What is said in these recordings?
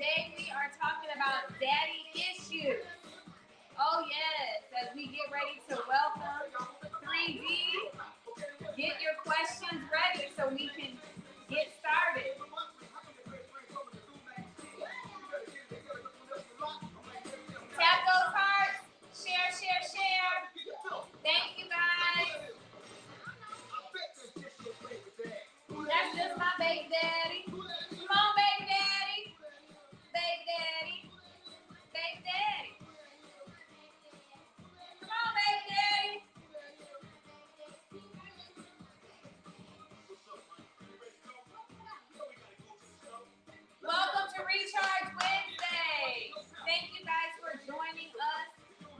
today we are talking about daddy issues. Oh yes, as we get ready to welcome 3D, get your questions ready so we can get started. Tap those hearts, share, share, share. Thank you guys. That's just my baby daddy. Come on, baby daddy. Baby daddy. Baby daddy. Come on, baby daddy. Welcome to Recharge Wednesday. Thank you guys for joining us.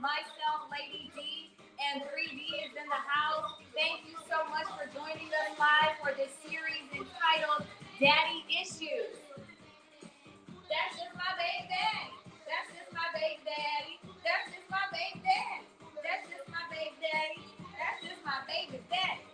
Myself, Lady D, and 3D is in the house. Thank you so much for joining us live for this series entitled Daddy Issues. That's just my baby daddy. That's just my baby daddy. That's just my baby daddy. That's just my baby daddy. That's just my baby daddy.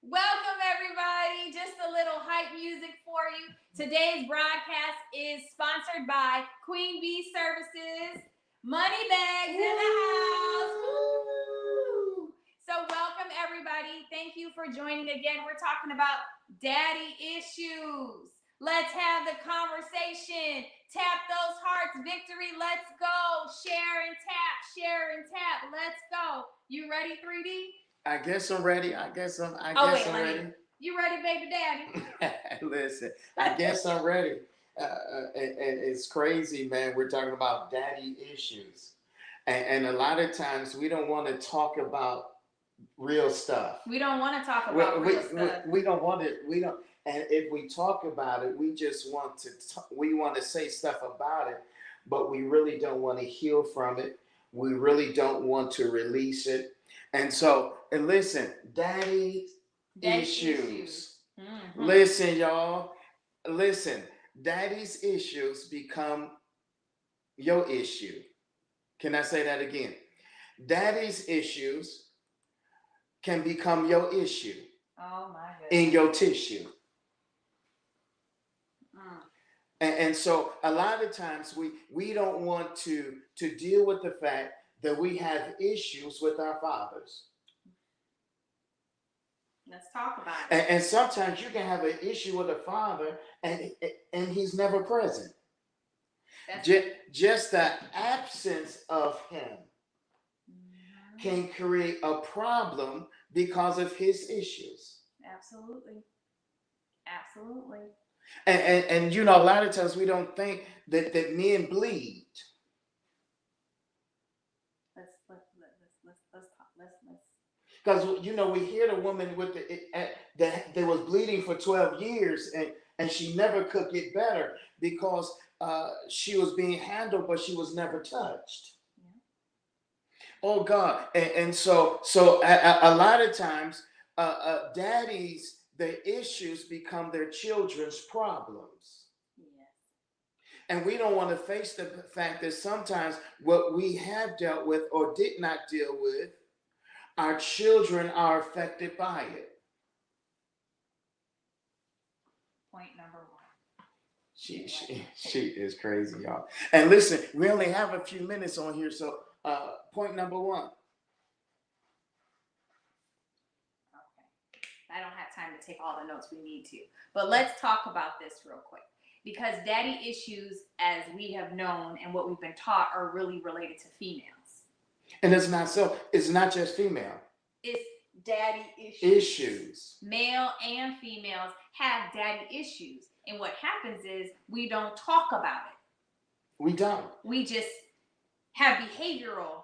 Welcome, everybody. Just a little hype music for you. Today's broadcast is sponsored by Queen Bee Services. Money bags in the house. Woo! So welcome, everybody. Thank you for joining again. We're talking about daddy issues. Let's have the conversation. Tap those hearts. Victory. Let's go. Share and tap. Share and tap. Let's go. You ready, 3D? I guess I'm ready. I guess I'm ready. You ready, baby daddy? Listen, I guess I'm ready. It's crazy, man. We're talking about daddy issues. And a lot of times we don't want to talk about real stuff. We don't want to talk about real stuff. We don't want it. We don't. And if we talk about it, we just want to. We want to say stuff about it, but we really don't want to heal from it. We really don't want to release it. And so, and listen, daddy issues. Mm-hmm. Listen, y'all. Listen, daddy's issues become your issue. Can I say that again? Daddy's issues can become your issue. Oh my goodness. In your tissue. And so a lot of times we don't want to deal with the fact that we have issues with our fathers. Let's talk about it. And sometimes you can have an issue with a father and he's never present. Just the absence of him can create a problem because of his issues. Absolutely. Absolutely. And you know, a lot of times we don't think that men bleed. Let's because you know we hear the woman with that was bleeding for 12 years and she never could get better because she was being handled but she was never touched. Oh God. And so a lot of times daddies, their issues become their children's problems. And we don't want to face the fact that sometimes what we have dealt with or did not deal with, our children are affected by it. Point number one. She is crazy, y'all. And listen, we only have a few minutes on here, so point number one. I don't have time to take all the notes we need to. But let's talk about this real quick. Because daddy issues, as we have known and what we've been taught, are really related to females. And it's not so. It's not just female. It's daddy issues. Male and females have daddy issues. And what happens is we don't talk about it. We don't. We just have behavioral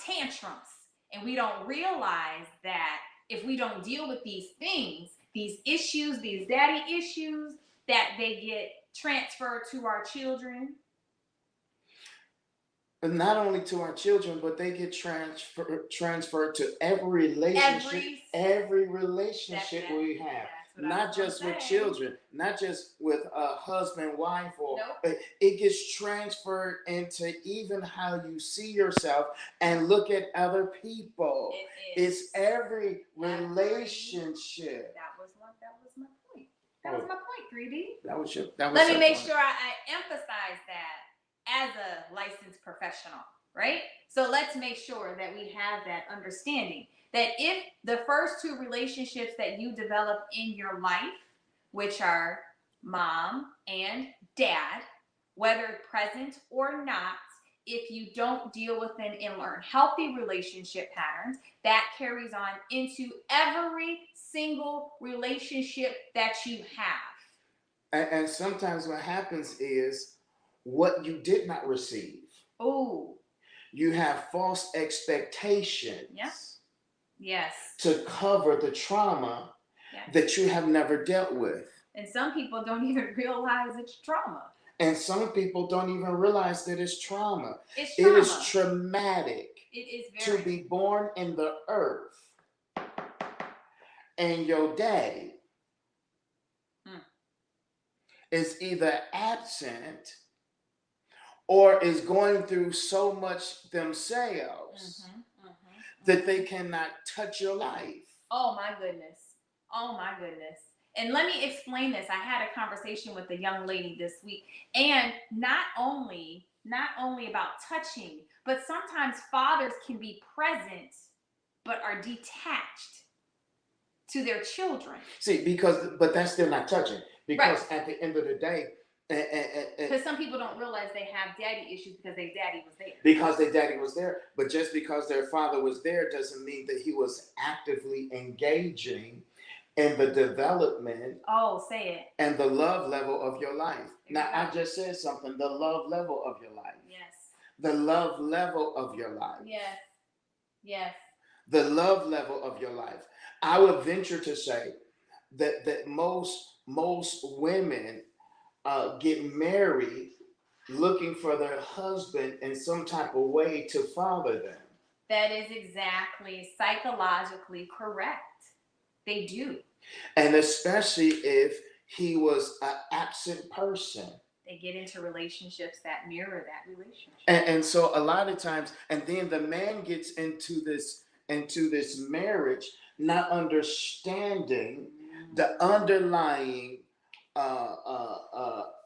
tantrums. And we don't realize that if we don't deal with these things, these issues, these daddy issues, that they get transferred to our children. But not only to our children, but they get transferred to every relationship, every relationship we have. Not just with children, not just with a husband, wife, or it gets transferred into even how you see yourself and look at other people. It's every relationship. That was my point. That was my point, 3D. That was Let me make sure I emphasize that as a licensed professional, right? So let's make sure that we have that understanding that if the first two relationships that you develop in your life, which are mom and dad, whether present or not, if you don't deal with them and learn healthy relationship patterns, that carries on into every single relationship that you have. And sometimes what happens is what you did not receive. Oh. You have false expectations. Yes. Yes. To cover the trauma that you have never dealt with. And some people don't even realize it's trauma. And some people don't even realize that it's trauma. It's trauma. It is traumatic. It is very. To be born in the earth and your daddy is either absent or is going through so much themselves that they cannot touch your life. Oh my goodness. Oh my goodness. And let me explain this. I had a conversation with a young lady this week, and not only about touching, but sometimes fathers can be present but are detached to their children. See, but that's still not touching. Because at the end of the day, because some people don't realize they have daddy issues because their daddy was there. Because their daddy was there. But just because their father was there doesn't mean that he was actively engaging in the development. Oh, say it. And the love level of your life. Now, I just said something. The love level of your life. Yes. The love level of your life. Yes. Yes. The love level of your life. I would venture to say that most women get married looking for their husband in some type of way to father them. That is exactly psychologically correct. They do. And especially if he was an absent person. They get into relationships that mirror that relationship. And so a lot of times, and then the man gets into this marriage not understanding the underlying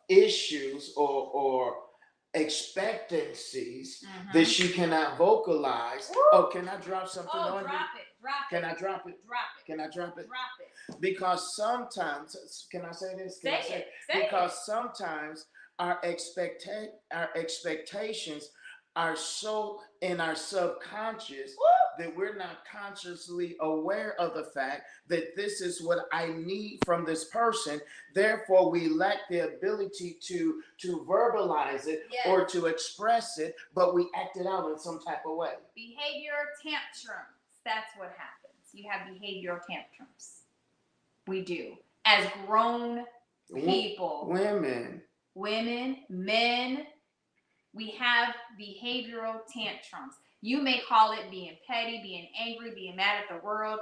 issues or expectancies that she cannot vocalize. Woo! Oh, can I drop something on you? Can I drop it? Drop it. Can I drop it? Drop it. Because sometimes, can I say this? Say it. Because sometimes our expectations are so in our subconscious that we're not consciously aware of the fact that this is what I need from this person. Therefore, we lack the ability to verbalize it or to express it, but we act it out in some type of way. Behavior tantrums. That's what happens. You have behavioral tantrums. We do. As grown people. Women, men, we have behavioral tantrums. You may call it being petty, being angry, being mad at the world,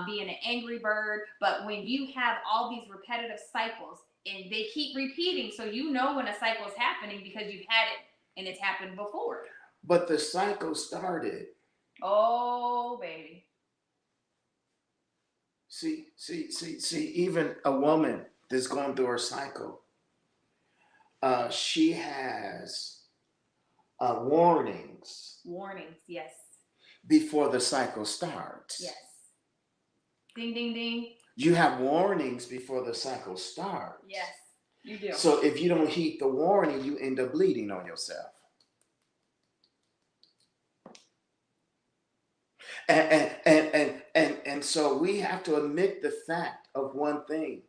being an angry bird. But when you have all these repetitive cycles and they keep repeating, so you know when a cycle is happening because you've had it and it's happened before. But the cycle started. Oh, baby. See, even a woman that's going through her cycle, she has warnings. Warnings, yes. Before the cycle starts. Yes. Ding, ding, ding. You have warnings before the cycle starts. Yes, you do. So if you don't heed the warning, you end up bleeding on yourself. And so we have to admit the fact of one thing.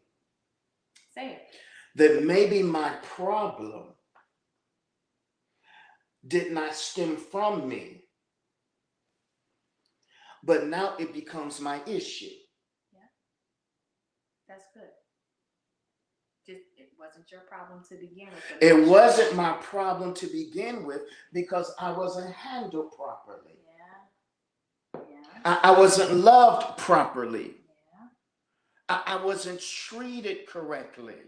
Say it. That maybe my problem did not stem from me, but now it becomes my issue. Yeah, that's good. Just it wasn't your problem to begin with. It wasn't my problem to begin with because I wasn't handled properly. I wasn't loved properly. I wasn't treated correctly.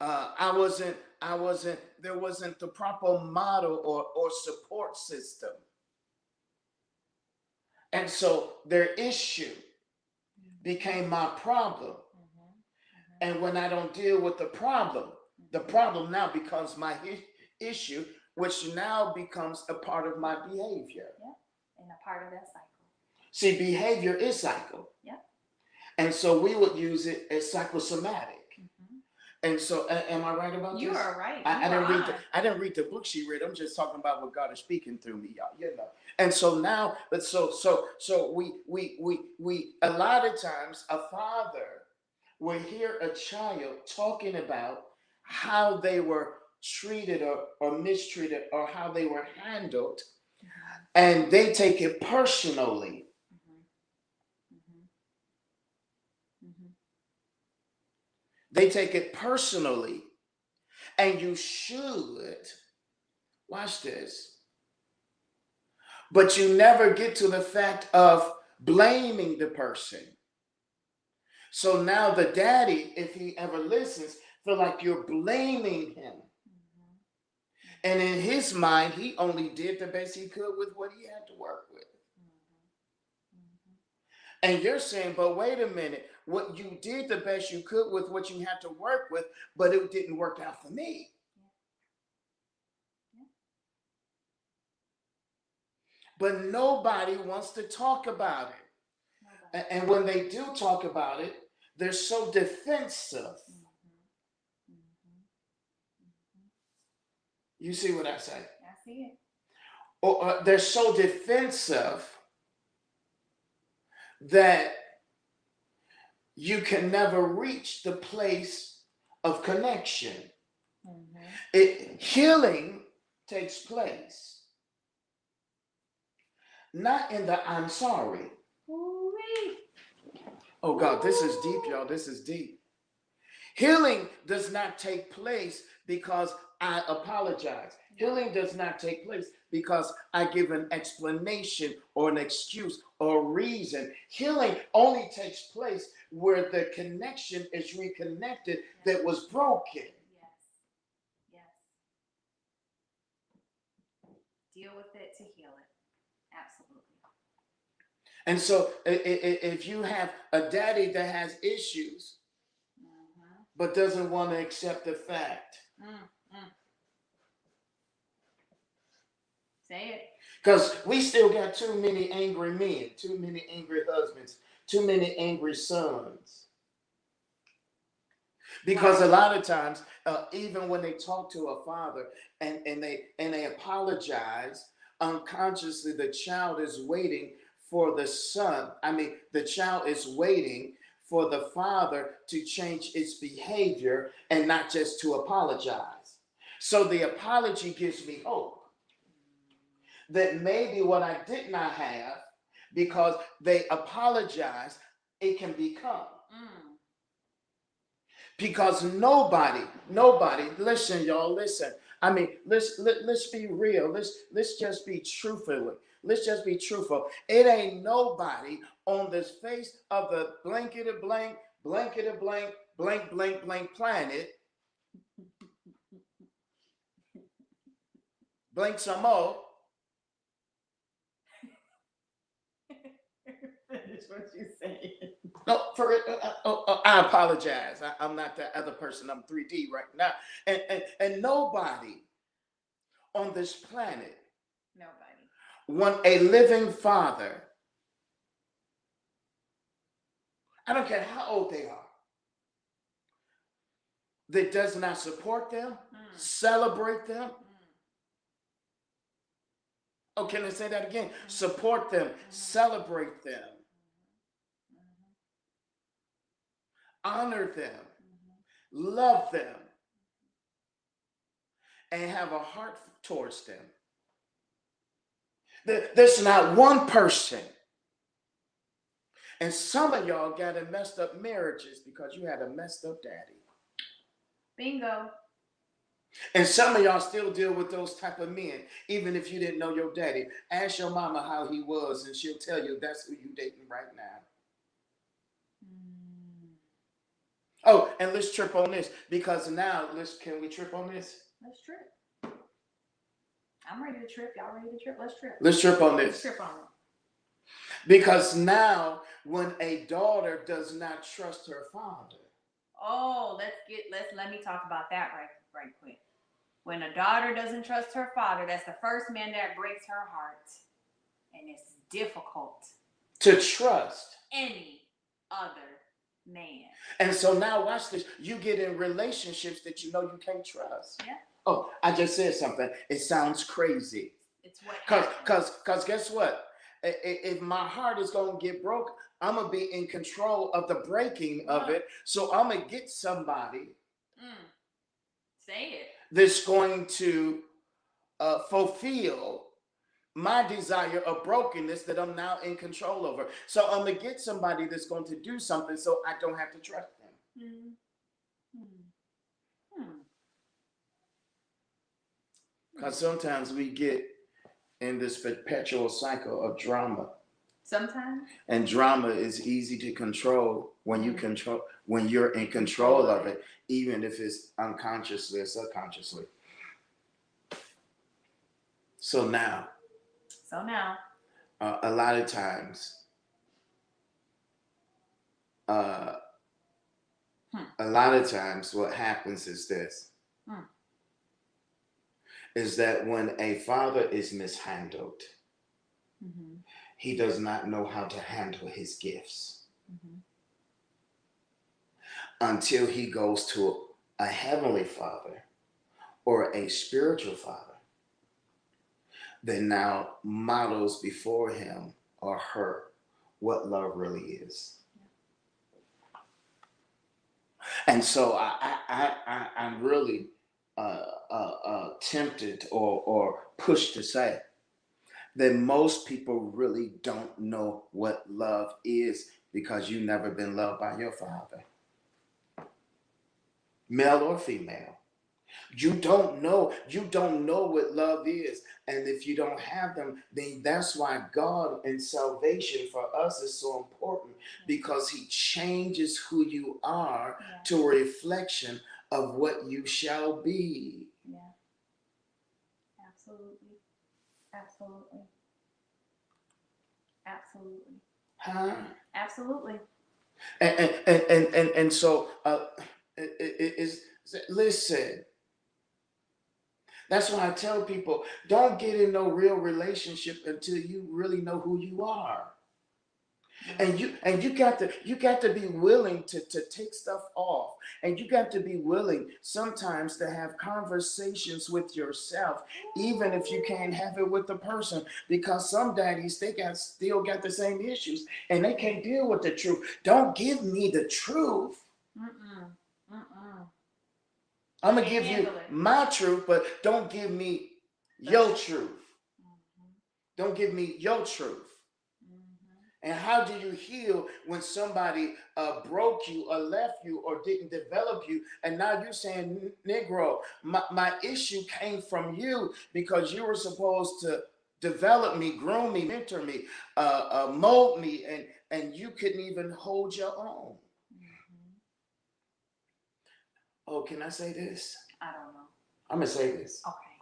There wasn't the proper model or support system. And so their issue became my problem. Mhm. And when I don't deal with the problem now becomes my issue, which now becomes a part of my behavior. Yep. And a part of that cycle. See, behavior is cycle. Yep. And so we would use it as psychosomatic. Mhm. And so, am I right about You this? are right. I You are didn't read on. I didn't read the book she read. I'm just talking about what God is speaking through me, y'all. You know. And so now, but so we a lot of times a father will hear a child talking about how they were treated or mistreated or how they were handled, Mhm. and they take it personally. Mhm. Mhm. Mhm. They take it personally, and you should watch this. But you never get to the fact of blaming the person. So now the daddy, if he ever listens, feel like you're blaming him. Mhm. And in his mind, he only did the best he could with what he had to work with. Mhm. Mhm. And you're saying, but wait a minute, what you did the best you could with what you had to work with, but it didn't work out for me. Yeah. But nobody wants to talk about it. Nobody. And when they do talk about it, they're so defensive. Mhm. Mhm. Mhm. You see what I say? I see it. Or they're so defensive that you can never reach the place of connection. Mhm. Healing takes place not in the I'm sorry. Ooh-wee. Oh God, this is deep, y'all. This is deep. Healing does not take place because I apologize. Healing does not take place because I give an explanation or an excuse or reason. Healing only takes place where the connection is reconnected that was broken. Yes. Yes. Deal with it to heal it. Absolutely. And so if you have a daddy that has issues Mhm. but doesn't want to accept the fact, Mm. Mm. Say it. because we still got too many angry men, too many angry husbands, too many angry sons. Because a lot of times, even when they talk to a father and they apologize, unconsciously the child is waiting for the son. I mean, the child is waiting for the father to change its behavior and not just to apologize. So the apology gives me hope that maybe what I did not have, because they apologize, it can become. Mm. Because nobody, listen, y'all, listen. I mean, let's be real. Let's just be truthful. Let's just be truthful. It ain't nobody on this face of the blankety blank, blankety blank, blank, blank, blank planet, blank some more. Finish what you saying. No, I apologize. I'm not that other person. I'm 3D right now. And nobody on this planet Nobody. want a living father. I don't care how old they are, that does not support them, Mm. celebrate them. Mm. Oh, can I say that again? Mhm. Support them, Mhm. celebrate them, Mhm. honor them, Mhm. love them, and have a heart towards them. There's not one person. And some of y'all got in messed up marriages because you had a messed up daddy. Bingo. And some of y'all still deal with those type of men, even if you didn't know your daddy. Ask your mama how he was, and she'll tell you that's who you dating right now. Mm. Oh, and let's trip on this because now can we trip on this? Let's trip. I'm ready to trip. Y'all ready to trip? Let's trip. Let's trip on Let's this. trip on it. Because now, when a daughter does not trust her father, Oh, let me talk about that right quick. When a daughter doesn't trust her father, that's the first man that breaks her heart. And it's difficult to trust. any other man. And so now watch this. You get in relationships that you know you can't trust. Yeah. Oh, I just said something. It sounds crazy. It's what happens. Cause guess what? If my heart is gonna get broke, I'm gonna be in control of the breaking of it. So I'm gonna get somebody say it that's going to fulfill my desire of brokenness that I'm now in control over. So I'm gonna get somebody that's going to do something so I don't have to trust them. Because sometimes we get in this perpetual cycle of drama. Sometimes. And drama is easy to control when you're in control of it, even if it's unconsciously or subconsciously. So now, a lot of times, what happens is this: is that when a father is mishandled, he does not know how to handle his gifts until he goes to a heavenly father or a spiritual father that now models before him or her what love really is. And so I'm really tempted or pushed to say that most people really don't know what love is because you've never been loved by your father, male or female. You don't know what love is. And if you don't have them, then that's why God and salvation for us is so important, because he changes who you are to a reflection of what you shall be. Yeah. Absolutely. Huh? Absolutely. And so listen. That's why I tell people, don't get in no real relationship until you really know who you are. And you got to be willing to take stuff off. And you got to be willing sometimes to have conversations with yourself, even if you can't have it with the person. Because some daddies, they still got the same issues and they can't deal with the truth. Don't give me the truth. I'm going to give you my truth, but don't give me your truth. Don't give me your truth. And how do you heal when somebody broke you or left you or didn't develop you? And now you're saying, Negro, my issue came from you because you were supposed to develop me, groom me, mentor me, mold me, and you couldn't even hold your own. Oh, can I say this? I don't know. I'm going to say this. Okay.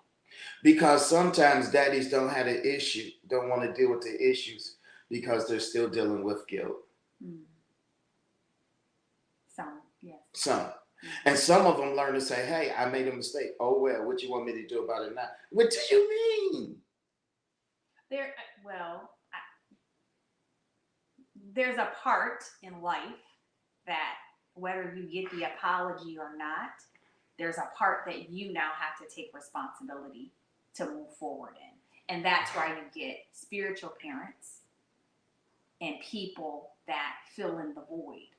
Because sometimes daddies don't have an issue, don't want to deal with the issues because they're still dealing with guilt. Some, yes. Some. And some of them learn to say, hey, I made a mistake. Oh, well, what you want me to do about it now? What do you mean? There's a part in life that whether you get the apology or not, there's a part that you now have to take responsibility to move forward in. And that's why you get spiritual parents and people that fill in the void.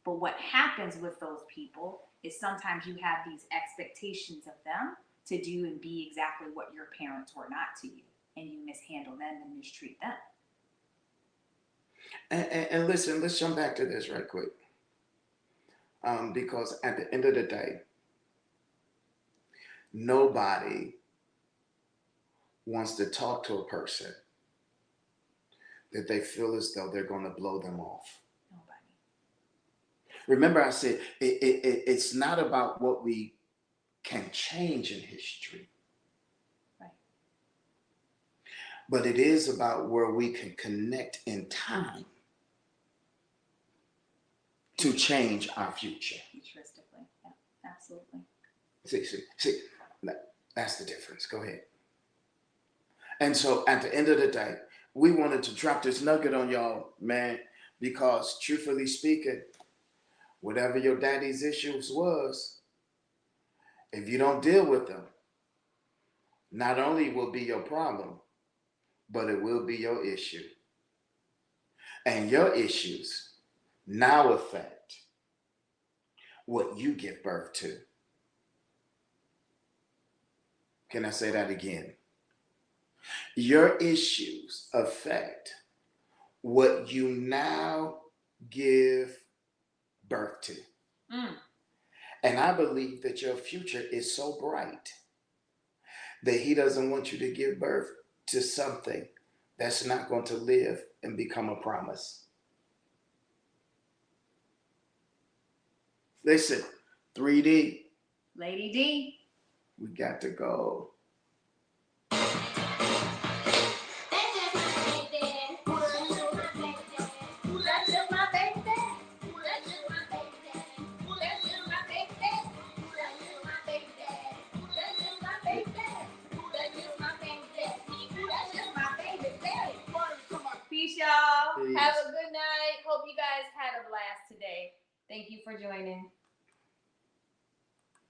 But what happens with those people is sometimes you have these expectations of them to do and be exactly what your parents were not to you. And you mishandle them and mistreat them. And listen, let's jump back to this right quick. Because at the end of the day, nobody wants to talk to a person that they feel as though they're going to blow them off. Nobody. Remember, I said it's not about what we can change in history. Right. but it is about where we can connect in time to change our future. Futuristically, yeah, absolutely. See, that's the difference. Go ahead. And so at the end of the day, we wanted to drop this nugget on y'all, man, because truthfully speaking, whatever your daddy's issues was, if you don't deal with them, not only will be your problem, but it will be your issue. And your issues now affect what you give birth to. Can I say that again? Your issues affect what you now give birth to. Mm. And I believe that your future is so bright that he doesn't want you to give birth to something that's not going to live and become a promise. Listen, 3D. Lady D. We got to go. Peace, y'all. Peace. Have a good night. Hope you guys had a blast today. Thank you for joining.